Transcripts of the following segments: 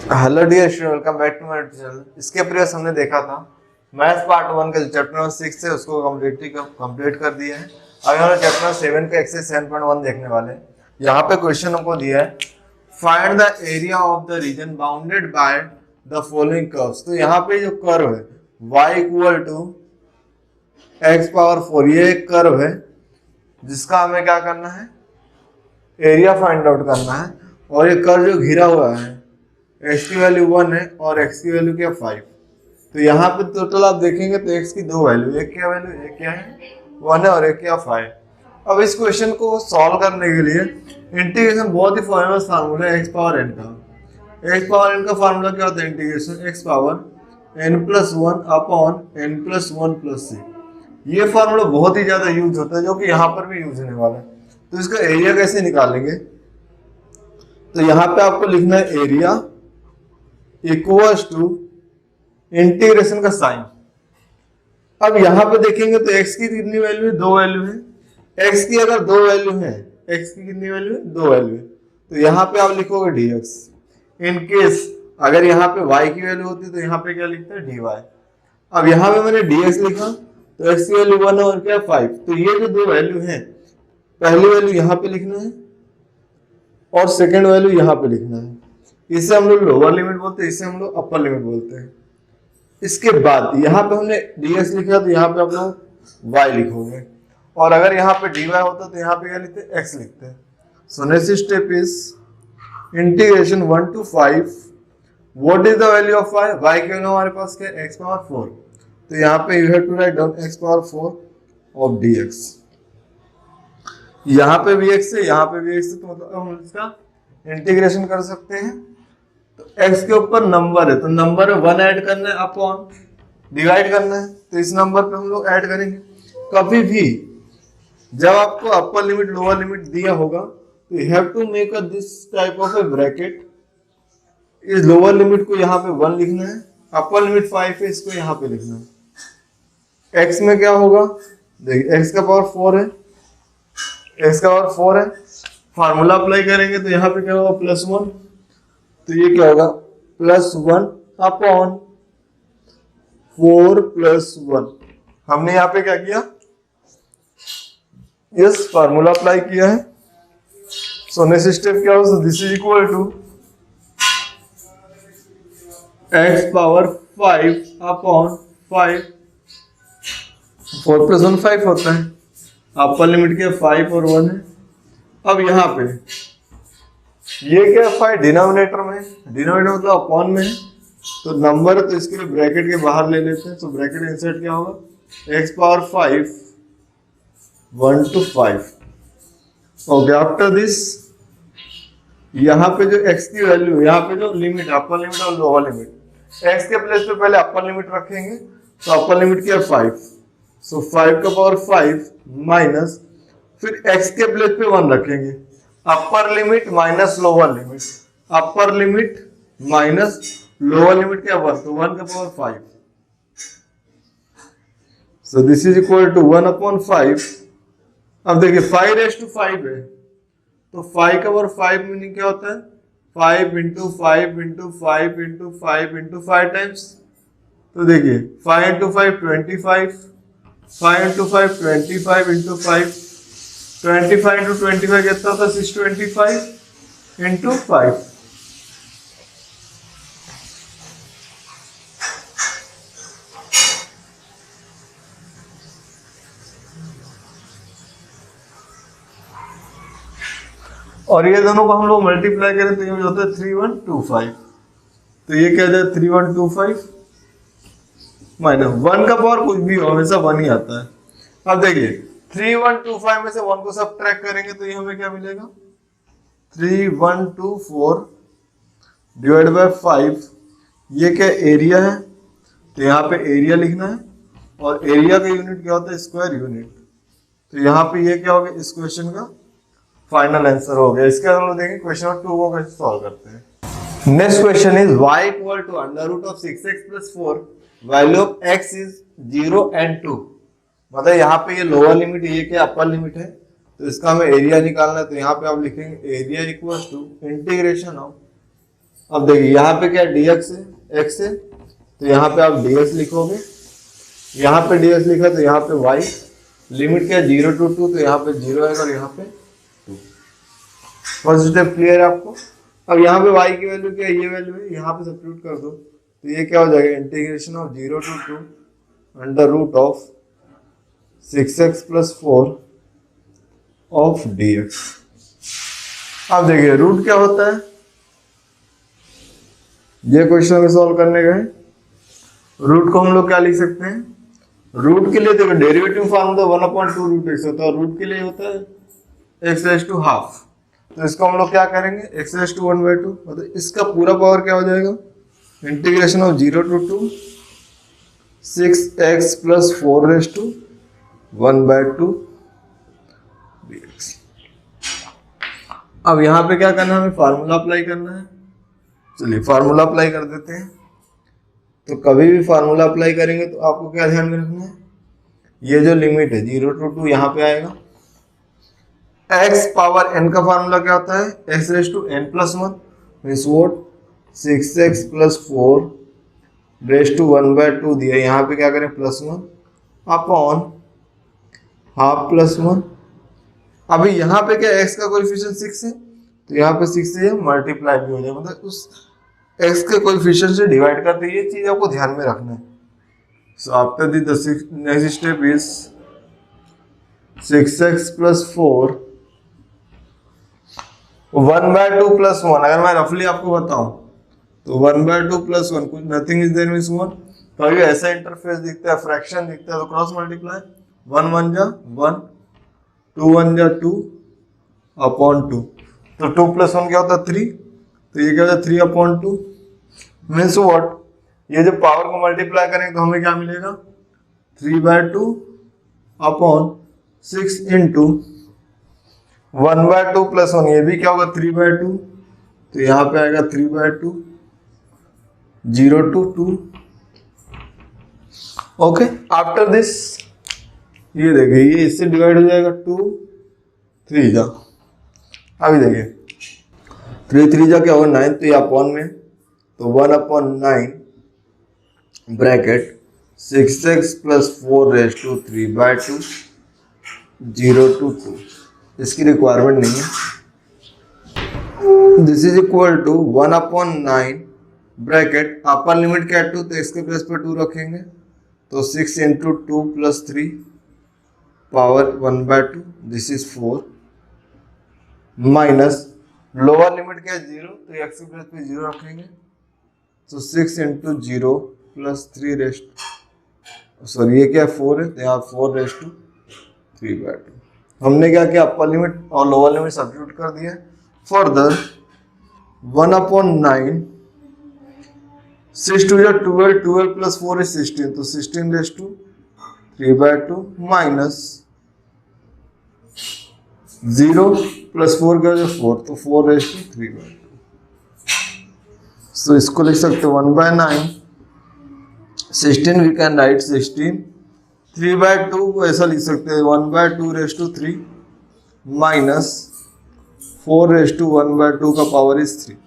Hello dear student, welcome back to my channel. इसके previous हमने देखा था मैथ्स पार्ट 1 का चैप्टर नंबर 6 है, उसको कंप्लीट कर दिया है। अभी हम चैप्टर नंबर 7 का एक्सरसाइज 7.1 देखने वाले हैं। यहाँ पे क्वेश्चन हमको दिया है, find the area of the region bounded by the following curves. तो यहाँ पे जो कर्व है y equal to x power 4, ये एक कर्व है जिसका हमें क्या करना है, एरिया फाइंड आउट करना है। और ये कर्व जो घिरा हुआ है, x की वैल्यू 1 है और x की वैल्यू क्या 5। तो यहाँ पे टोटल आप देखेंगे तो x की दो वैल्यू, एक क्या वैल्यू, एक क्या है 1 है और एक क्या 5। अब इस क्वेश्चन को सॉल्व करने के लिए इंटीग्रेशन बहुत ही फेमस फार्मूला है x पावर n का। x पावर n का फार्मूला क्या होता है, integration x power n plus 1 upon n plus 1 plus c। ये फार्मूला बहुत ही ज्यादा यूज होता है, जो कि यहाँ पर भी यूज होने वाला है। तो इसका एरिया कैसे निकालेंगे, तो यहाँ पे आपको लिखना है एरिया इक्वल्स टू इंटीग्रेशन का साइन। अब यहां पे देखेंगे तो x की कितनी वैल्यू है, दो वैल्यू है। x की अगर दो वैल्यू है, x की कितनी वैल्यू है, दो वैल्यू है, तो यहाँ पे आप लिखोगे dx। इन केस अगर यहाँ पे y की वैल्यू होती तो यहाँ पे क्या लिखते हैं, dy। अब यहाँ पे मैंने dx लिखा तो x की वैल्यू 1 और क्या 5। तो ये जो दो वैल्यू है, पहली वैल्यू यहाँ पे लिखना है और सेकेंड वैल्यू यहाँ पे लिखना है। इसे हम लोग लोअर लिमिट बोलते हैं, इसे हम लोग अपर लिमिट बोलते हैं। इसके बाद यहाँ पे हमने ds लिखा तो यहाँ पे आप लोग y लिखोगे, और अगर यहाँ पे dy होता तो यहाँ पे क्या लिखते हैं, x लिखते हैं। So next step is integration 1 to 5। What is the value of y, y की वैल्यू हमारे पास क्या है, x पावर 4। तो यहाँ पे you have to write down x power 4 of dx। यहाँ पे भी x है, यहाँ पे भी x है, तो मतलब हम इसका इंटीग्रेशन कर सकते हैं। तो x के ऊपर नंबर है तो नंबर 1 ऐड करना है अपॉन डिवाइड करना है, तो इस नंबर पे हम लोग ऐड करेंगे। कभी भी जब आपको अपर लिमिट लोअर लिमिट दिया होगा तो you have to make a this type of a bracket. इस लोअर लिमिट को यहाँ पे 1 लिखना है, अपर लिमिट 5 है, इसको यहाँ पे लिखना है। x में क्या होगा, देखिए x का पावर 4 है, x का पावर 4 है, फार्मूला अप्लाई करेंगे तो यहाँ पे क्या होगा, +1। तो ये क्या होगा, +1 अपॉन 4 + 1। हमने यहाँ पे क्या किया, यस फार्मूला अप्लाई किया है। सो नेक्स्ट स्टेप क्या होगा, this is equal to x power 5 upon 5। 4 + 1 5 होता है, अपर लिमिट क्या 5 और 1 है। अब यहाँ पे ये क्या 5 डिनोमिनेटर में, डिनोमिनेटर मतलब अपॉन में है, तो नंबर तो इसके लिए ब्रैकेट के बाहर ले लेते हैं। तो ब्रैकेट इंसर्ट क्या होगा, x power 5 1 to 5। Okay, after this यहाँ पे जो x की वैल्यू, यहाँ पे जो लिमिट, अपर लिमिट और लोअर लिमिट, x के प्लेस पे पहले अपर लिमिट रखेंगे, तो अपर लिमिट क्या 5। सो 5 का पावर 5 माइनस, फिर x के प्लेस पे 1 रखेंगे, upper limit minus lower limit, upper limit minus lower limit क्या 1, तो 1 का power 5। So this is equal to 1 upon 5। अब देखिए 5⁵5 है, तो 5 का पावर 5 मीनिंग क्या होता है, 5 × 5 × 5 × 5 × 5 टाइम्स। तो देखिए 5 × 5 25, 5 × 5 25 × 5, 25 × 25 कितना होता है, 625 × 5। और ये दोनों को हम लोग मल्टीप्लाई करें तो ये होता है 3125। तो ये क्या जाए 3125 माइनस 1 का पावर कुछ भी हो, हमेशा 1 ही आता है। अब देखिए 3125 में से 1 को सब्ट्रैक्ट करेंगे तो ये हमें क्या मिलेगा, 3124 डिवाइड बाय 5। ये क्या एरिया है, तो यहाँ पे एरिया लिखना है, और एरिया का यूनिट क्या होता है, स्क्वायर यूनिट। तो यहाँ पे ये क्या हो गया, इस क्वेश्चन का फाइनल आंसर हो गया। इसके बाद हम लोग देखेंगे क्वेश्चन नंबर 2 को कैसे सॉल्व करते हैं। Next question is y equal to √6x + 4, value of x is 0 and 2। मतलब यहाँ पे ये लोअर लिमिट है, ये क्या अपर लिमिट है, तो इसका हमें एरिया निकालना है। तो यहाँ पे आप लिखेंगे area equal to integration of अब देखिए यहाँ पे क्या dx है, x है, तो यहाँ पे आप dx लिखोगे, यहाँ पे dx लिखा तो यहाँ पे y, लिमिट क्या 0 to 2, तो यहाँ पे 0 आएगा और यहाँ पे 2। फर्स्ट स्टेप क्लियर है आपको। अब यहाँ पे y की वैल्यू क्या है, ये वैल्यू है, यहाँ पे सब्स्टिट्यूट कर दो तो ये क्या हो जाएगा, integration of 0 to 2 under root of 6x plus 4 of dx। अब देखिए रूट क्या होता है, ये क्वेश्चन में सॉल्व करने का है। रूट को हम लोग क्या लिख सकते हैं, रूट के लिए देखो डेरिवेटिव फार्मूला 1/2 रूट x होता है, और रूट के लिए होता है x raised to half। तो इसको हम लोग क्या करेंगे, x raised to 1/2, मतलब इसका पूरा पावर क्या हो जाएगा, integration of 0 to 2 6x plus 4 raised to 1/2 dx। अब यहाँ पे क्या करना है, हमें फार्मूला अप्लाई करना है। चलिए फार्मूला अप्लाई कर देते हैं। तो कभी भी फार्मूला अप्लाई करेंगे तो आपको क्या ध्यान में रखना है, ये जो लिमिट है 0 to 2 यहाँ पे आएगा। x पावर n का फार्मूला क्या होता है, x raised to n plus 1 means vote 6x plus 4 raised to 1/2 दिया, यहाँ पे क्या करें +1 अपॉन हाफ +1। अभी यहाँ पे क्या x का कोएफिशिएंट 6 है, तो यहाँ पे 6 से मल्टीप्लाई भी हो जाए, मतलब उस x के कोएफिशिएंट से डिवाइड करते हैं। ये चीज आपको ध्यान में रखना है। So after the next step is 6x plus 4 1/2 plus 1। अगर मैं रफली आपको बताऊं तो 1/2 plus 1 कुछ नथिंग इज देयर मींस 1। तो अभी ऐसा इंटरफेस दिखता है, फ्रैक्शन दिखता है, तो क्रॉस मल्टीप्लाई 1 1 जा 1 2 1 जा 2 अपॉन 2। तो 2 plus 1 क्या होता है 3, तो ये क्या होता है 3 अपॉन 2 मीन्स व्हाट, ये जब पावर को मल्टीप्लाई करेंगे तो हमें क्या मिलेगा 3/2 अपॉन 6 इंटू 1/2 plus 1, ये भी क्या होगा 3/2, तो यहाँ पे आएगा 3/2 0 to 2। ओके, आफ्टर दिस ये देखिए ये इससे डिवाइड हो जाएगा 2 3 जा। अभी देखिए 3 3 जा क्या होगा 9, तो ये अपॉन में, तो 1/9 bracket 6x plus 4 raised to 3/2 0 to 2। इसकी रिक्वायरमेंट नहीं है। This is equal to 1/9 bracket upper limit क्या 2, तो इसके प्लेस पे 2 रखेंगे, तो 6 into 2 plus 3 power 1/2 this is 4 minus lower limit क्या है 0, तो x के प्लेस पे 0 रखेंगे, तो 6 इंटू 0 प्लस 3 रेस्ट, सॉरी ये क्या 4 है, तो यहाँ 4 रेस्ट टू 3/2। हमने क्या किया, अपर लिमिट और लोअर लिमिट सब्स्टिट्यूट कर दिया। फर्दर 1/9 6 2 या 12 12 प्लस 4 is 16, तो 16 रेस्ट टू 3/2 माइनस 0 प्लस 4 का जो 4, तो 4 रेस्ट टू 3/2। तो इसको लिख सकते हो 1/9 16 वी कैन राइट 16 3/2 को ऐसा लिख सकते हैं 1/2 raised to 3 minus 4 raised to 1/2 का पावर इज 3।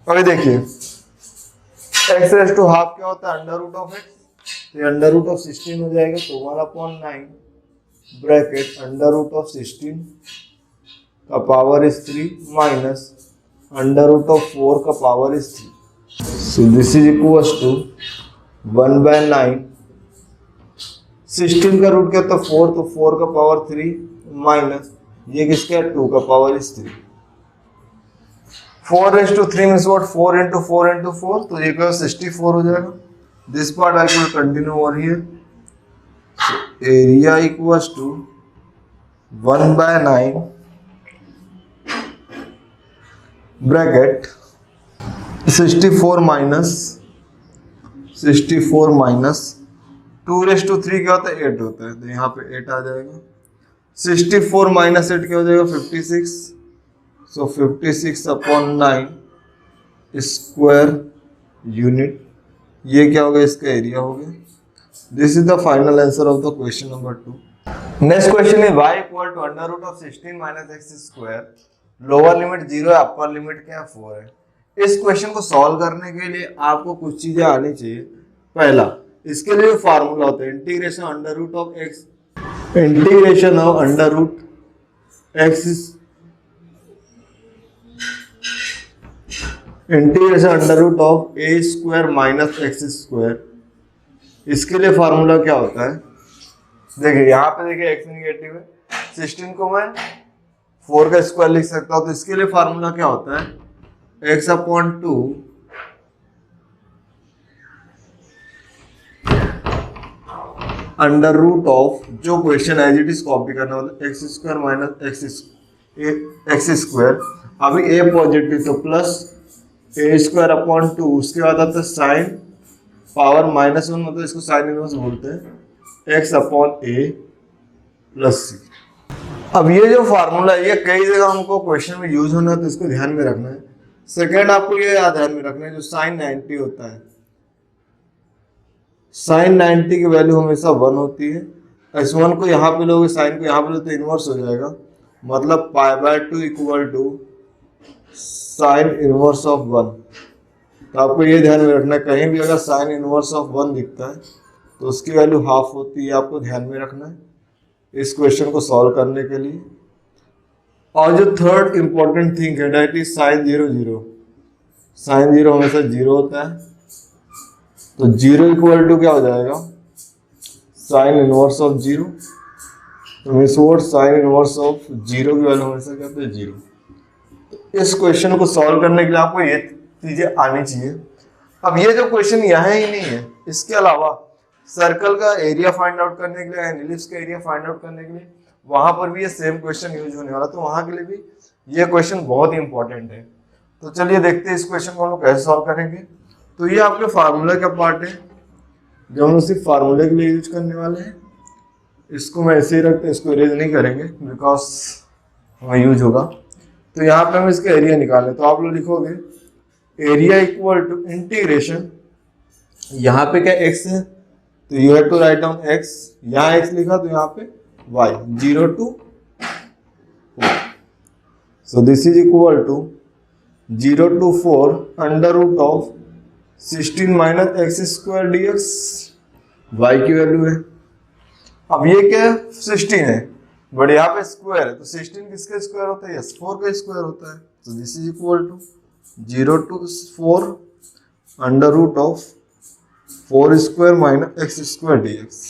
अभी देखिए x रेस्ट टू हाफ क्या होता है अंडर रूट ऑफ x, तो अंडर रूट ऑफ 16 हो जाएगा, तो 1/9 ब्रैकेट अंडर रूट ऑफ 16 का power is 3 minus under root of 4 का power is 3। So this is equals to 1/9 16 का रूट क्या होता है 4, तो 4 का पावर 3 माइनस ये किसका 2 का power is 3। 4 raised to 3 means what 4 into 4 into 4, तो ये क्या 64 हो जाएगा। This part I will continue over here. So area equals to 1/9 bracket 64 minus 2 raised to 3 क्या होता है 8 होता है, तो यहाँ पे 8 आ जाएगा। 64 माइनस 8 क्या हो जाएगा 56, सो 56/9 स्क्वायर यूनिट, ये क्या होगा इसका एरिया हो गया। This is the final answer of the question number 2। Next question is y equal to under root of 16 minus x square. Lower limit 0 है, अपर लिमिट क्या है 4 है। इस क्वेश्चन को सॉल्व करने के लिए आपको कुछ चीजें आनी चाहिए। पहला, इसके लिए फार्मूला होता है integration under root of x, integration of under root x, integration under root of a square minus x square. इसके लिए फार्मूला क्या होता है, देखिए यहाँ पे देखिए एक्स निगेटिव है, 16 को मैं 4 का स्क्वायर लिख सकता हूँ, तो इसके लिए फार्मूला क्या होता है, x upon 2 under root of, जो question as it is copy करना होता है, x square minus x square. अभी ए पॉजिटिव तो प्लस ए स्क्वायर अपॉन 2, उसके बाद आता है साइन पावर -1, मतलब इसको साइन इनवर्स बोलते हैं, एक्स अपॉन ए प्लस सी। अब ये जो फार्मूला है ये कई जगह हमको क्वेश्चन में यूज होना है, तो इसको ध्यान में रखना है। सेकेंड, आपको ये ध्यान में रखना है जो साइन 90 होता है, साइन 90 की वैल्यू हमेशा 1 होती है। S1 को यहाँ पे लोगे, साइन को यहाँ पे लोगे तो इनवर्स हो जाएगा, मतलब π/2 equal to sine inverse of 1। तो आपको ये ध्यान में रखना है, कहीं भी अगर साइन इनवर्स ऑफ 1 दिखता है तो उसकी वैल्यू हाफ होती है, आपको ध्यान में रखना है इस क्वेश्चन को सॉल्व करने के लिए। और जो थर्ड इंपॉर्टेंट थिंग है दैट इज साइन 0 0, साइन 0 हमेशा 0 होता है, तो 0 इक्वल टू क्या हो जाएगा, साइन इनवर्स ऑफ 0। तो means what, sign inverse of 0 की वैल्यू हमेशा क्या होती है, 0। तो इस क्वेश्चन को सॉल्व करने के लिए आपको ये चीजें आनी चाहिए। अब ये जो क्वेश्चन यहाँ ही नहीं है, इसके अलावा सर्कल का एरिया फाइंड आउट करने के लिए, एलिप्स का एरिया फाइंड आउट करने के लिए वहां पर भी ये सेम क्वेश्चन यूज होने वाला, तो वहां के लिए भी ये क्वेश्चन बहुत ही इंपॉर्टेंट है। तो चलिए देखते हैं इस क्वेश्चन को हम लोग कैसे सॉल्व करेंगे। तो ये आपके फार्मूला का पार्ट है जो हम लोग सिर्फ फार्मूले के लिए यूज करने वाले हैं। इसको मैं ऐसे ही रखते हैं, इसको इरेज नहीं करेंगे बिकॉज हमें यूज होगा। तो यहाँ पे हम इसका एरिया निकालें, तो आप लोग लिखोगे एरिया इक्वल टू इंटीग्रेशन, यहाँ पे क्या x है तो you have to write down x, यहाँ x लिखा तो यहाँ पे y, 0 to 4। So this is equal to 0 to 4 under root of 16 minus x square dx, y की वैल्यू है। अब ये क्या है, 16 है बट यहाँ पे स्क्वायर है, तो 16 किसका स्क्वायर होता है, यस 4 का स्क्वायर होता है। तो this is equal to 0 to 4 under root of 4 square minus x square dx।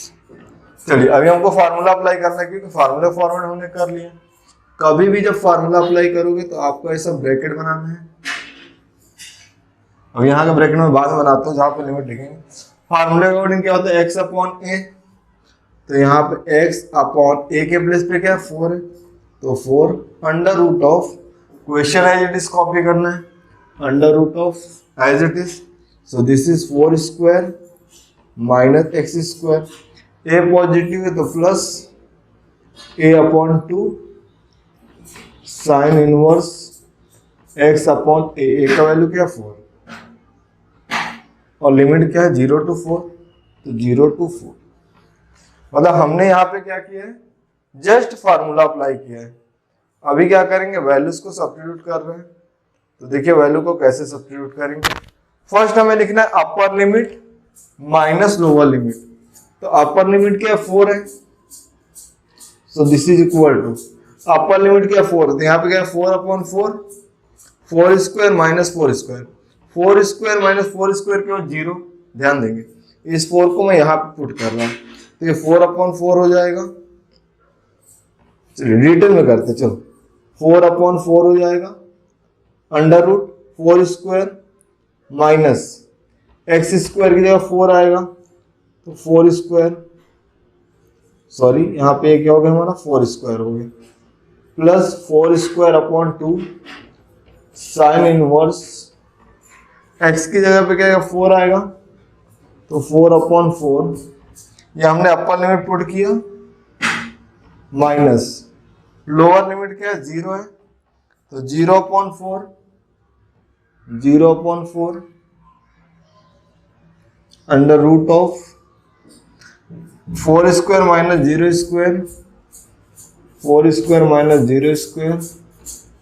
चलिए अभी हमको फार्मूला अप्लाई करना है, क्योंकि फार्मूला फॉर्मेट हमने कर लिया। कभी भी जब फार्मूला अप्लाई करोगे तो आपको ऐसा ब्रैकेट बनाना है। अब यहाँ का ब्रैकेट में बाद में बनाता हूँ जहाँ पे लिमिट लिखेंगे। फार्मूले के अकॉर्डिंग क्या होता है, x अपॉन ए, तो यहाँ पे x अपॉन ए के प्लेस पे क्या है 4 है, तो 4 under root of, question as it is copy करना है, under root of as it is, so this is 4 square minus x square. A positive है तो plus a upon 2 sine inverse x upon a का value क्या 4 और limit क्या है 0 to 4, तो 0 to 4। मतलब हमने यहाँ पे क्या किया है, जस्ट फार्मूला अप्लाई किया है। अभी क्या करेंगे, वैल्यूज को सब्स्टिट्यूट कर रहे हैं। तो देखिए वैल्यू को कैसे सब्स्टिट्यूट करेंगे। फर्स्ट हमें लिखना है upper limit minus lower limit. तो अपर लिमिट क्या 4 है, so this is equal to upper limit क्या 4, तो यहाँ पे क्या 4 upon 4, 4 square minus 4 square, 4 square minus 4 square के बाद 0। ध्यान देंगे इस 4 को मैं यहाँ पे पुट कर रहा हूँ, तो ये 4 अपॉन 4 हो जाएगा। चलिए डिटेल में करते, चलो 4 अपॉन 4 हो जाएगा under root 4 square minus x square की जगह 4 आएगा, तो 4 स्क्वायर, सॉरी यहाँ पे क्या हो गया हमारा 4 स्क्वायर हो गया, plus 4 square upon 2 sine inverse x की जगह पे क्या 4 आएगा, तो 4 अपॉन 4, ये हमने अपर लिमिट पुट किया, माइनस लोअर लिमिट क्या है 0 है, तो 0 upon 4, 0 upon 4 under root of 4 square minus 0 square, 4 square minus 0 square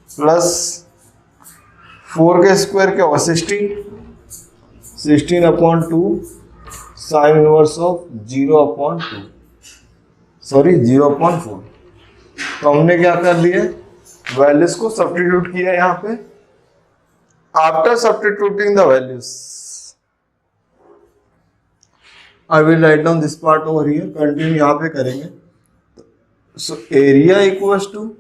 plus 4 का स्क्वायर क्या होगा 16/2 साइन इनवर्स ऑफ 0/2 सॉरी 0/4। तो हमने क्या कर लिया, वैल्यूज को सब्स्टिट्यूट किया यहाँ पे। After substituting the values I will write down this part over here, continue यहाँ पे करेंगे। सो एरिया इक्वल्स टू,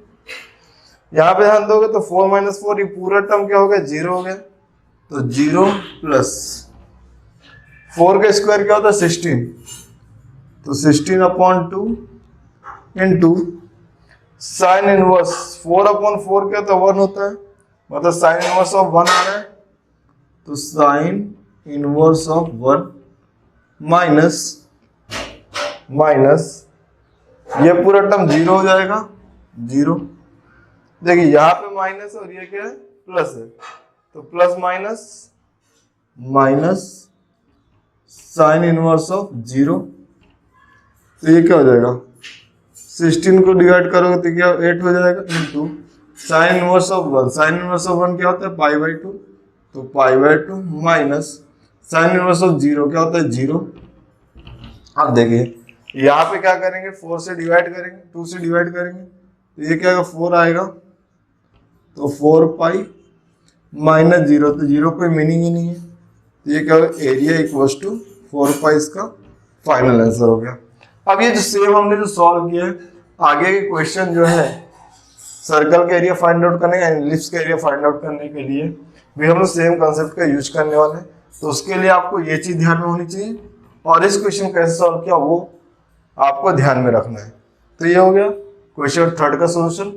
यहाँ पे ध्यान दोगे तो 4 - 4 ये पूरा टर्म क्या हो गया 0 हो गया, तो 0 प्लस 4 का स्क्वायर क्या होता है 16, तो 16/2 इंटू साइन इनवर्स 4/4 क्या होता है 1 होता है, मतलब साइन इनवर्स ऑफ 1 आ रहा है, तो साइन इनवर्स ऑफ 1 माइनस ये पूरा टर्म 0 हो जाएगा 0। देखिए यहाँ पे माइनस और ये क्या है प्लस है, तो plus minus sign inverse of 0, तो ये क्या हो जाएगा 16 को डिवाइड करोगे तो क्या 8 हो जाएगा, into sine inverse of 1, sign inverse of 1 क्या होता है π/2, तो π/2 माइनस साइन इनवर्स ऑफ 0 क्या होता है 0। अब देखिए यहाँ पे क्या करेंगे 4 से डिवाइड करेंगे, 2 से डिवाइड करेंगे, तो ये क्या आएगा 4 आएगा, तो 4π माइनस 0, तो 0 कोई मीनिंग ही नहीं है, तो ये क्या होगा एरिया इक्वल्स टू 4π, इसका फाइनल आंसर हो गया। अब ये जो सेम हमने जो सॉल्व किया है, आगे के क्वेश्चन जो है सर्कल का एरिया फाइंड आउट करने का, एलिप्स का एरिया फाइंड आउट करने के लिए भी हम लोग सेम कंसेप्ट का यूज करने वाले हैं। तो उसके लिए आपको ये चीज ध्यान में होनी चाहिए, और इस क्वेश्चन कैसे सॉल्व किया वो आपको ध्यान में रखना है। तो ये हो गया क्वेश्चन 3 का सोल्यूशन।